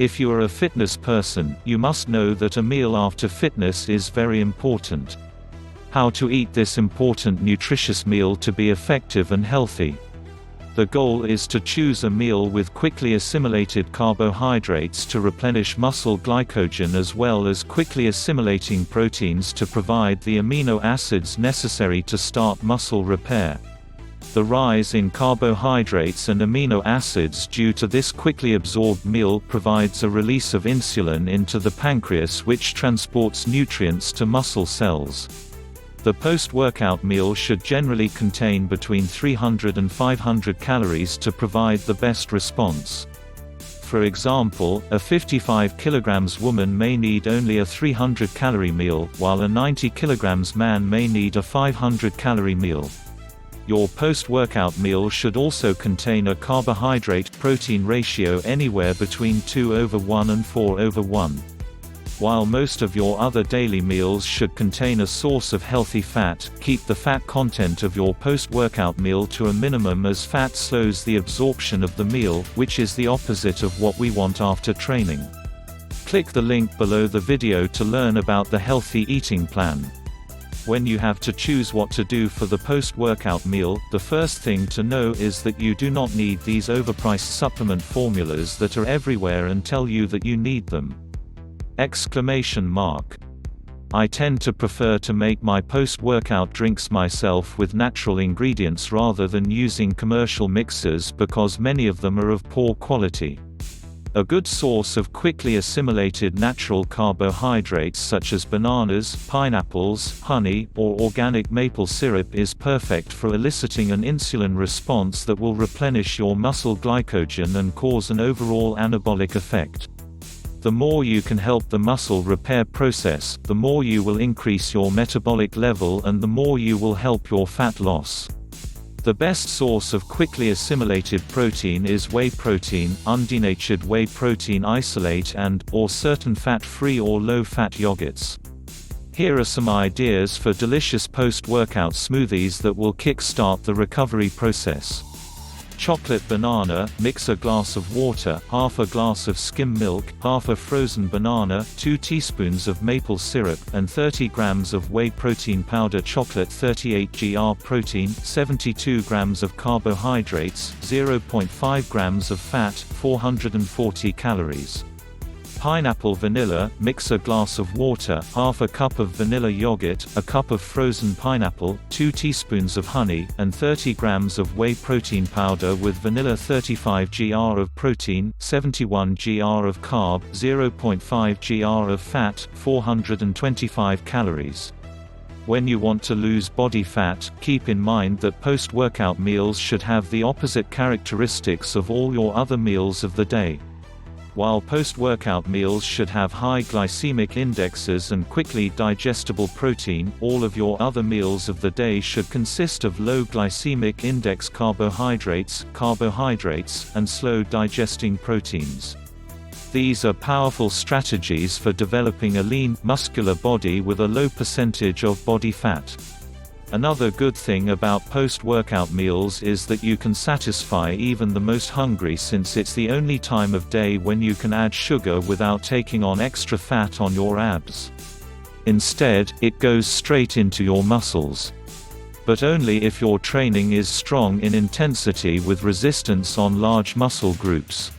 If you are a fitness person, you must know that a meal after fitness is very important. How to eat this important nutritious meal to be effective and healthy. The goal is to choose a meal with quickly assimilated carbohydrates to replenish muscle glycogen as well as quickly assimilating proteins to provide the amino acids necessary to start muscle repair. The rise in carbohydrates and amino acids due to this quickly absorbed meal provides a release of insulin into the pancreas, which transports nutrients to muscle cells. The post-workout meal should generally contain between 300 and 500 calories to provide the best response. For example, a 55 kg woman may need only a 300-calorie meal, while a 90 kg man may need a 500-calorie meal. Your post-workout meal should also contain a carbohydrate-protein ratio anywhere between 2:1 and 4:1. While most of your other daily meals should contain a source of healthy fat, keep the fat content of your post-workout meal to a minimum, as fat slows the absorption of the meal, which is the opposite of what we want after training. Click the link below the video to learn about the healthy eating plan. When you have to choose what to do for the post-workout meal, the first thing to know is that you do not need these overpriced supplement formulas that are everywhere and tell you that you need them. I tend to prefer to make my post-workout drinks myself with natural ingredients rather than using commercial mixers because many of them are of poor quality. A good source of quickly assimilated natural carbohydrates such as bananas, pineapples, honey, or organic maple syrup is perfect for eliciting an insulin response that will replenish your muscle glycogen and cause an overall anabolic effect. The more you can help the muscle repair process, the more you will increase your metabolic level and the more you will help your fat loss. The best source of quickly assimilated protein is whey protein, undenatured whey protein isolate or certain fat-free or low-fat yogurts. Here are some ideas for delicious post-workout smoothies that will kick-start the recovery process. Chocolate banana, mix a glass of water, half a glass of skim milk, half a frozen banana, 2 teaspoons of maple syrup, and 30 grams of whey protein powder. Chocolate 38 gr protein, 72 grams of carbohydrates, 0.5 grams of fat, 440 calories. Pineapple vanilla, mix a glass of water, half a cup of vanilla yogurt, a cup of frozen pineapple, 2 teaspoons of honey, and 30 grams of whey protein powder with vanilla. 35 gr of protein, 71 gr of carb, 0.5 gr of fat, 425 calories. When you want to lose body fat, keep in mind that post-workout meals should have the opposite characteristics of all your other meals of the day. While post-workout meals should have high glycemic indexes and quickly digestible protein, all of your other meals of the day should consist of low glycemic index carbohydrates, and slow-digesting proteins. These are powerful strategies for developing a lean, muscular body with a low percentage of body fat. Another good thing about post-workout meals is that you can satisfy even the most hungry, since it's the only time of day when you can add sugar without taking on extra fat on your abs. Instead, it goes straight into your muscles. But only if your training is strong in intensity with resistance on large muscle groups.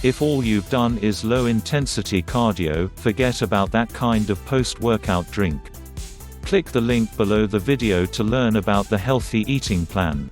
If all you've done is low-intensity cardio, forget about that kind of post-workout drink. Click the link below the video to learn about the healthy eating plan.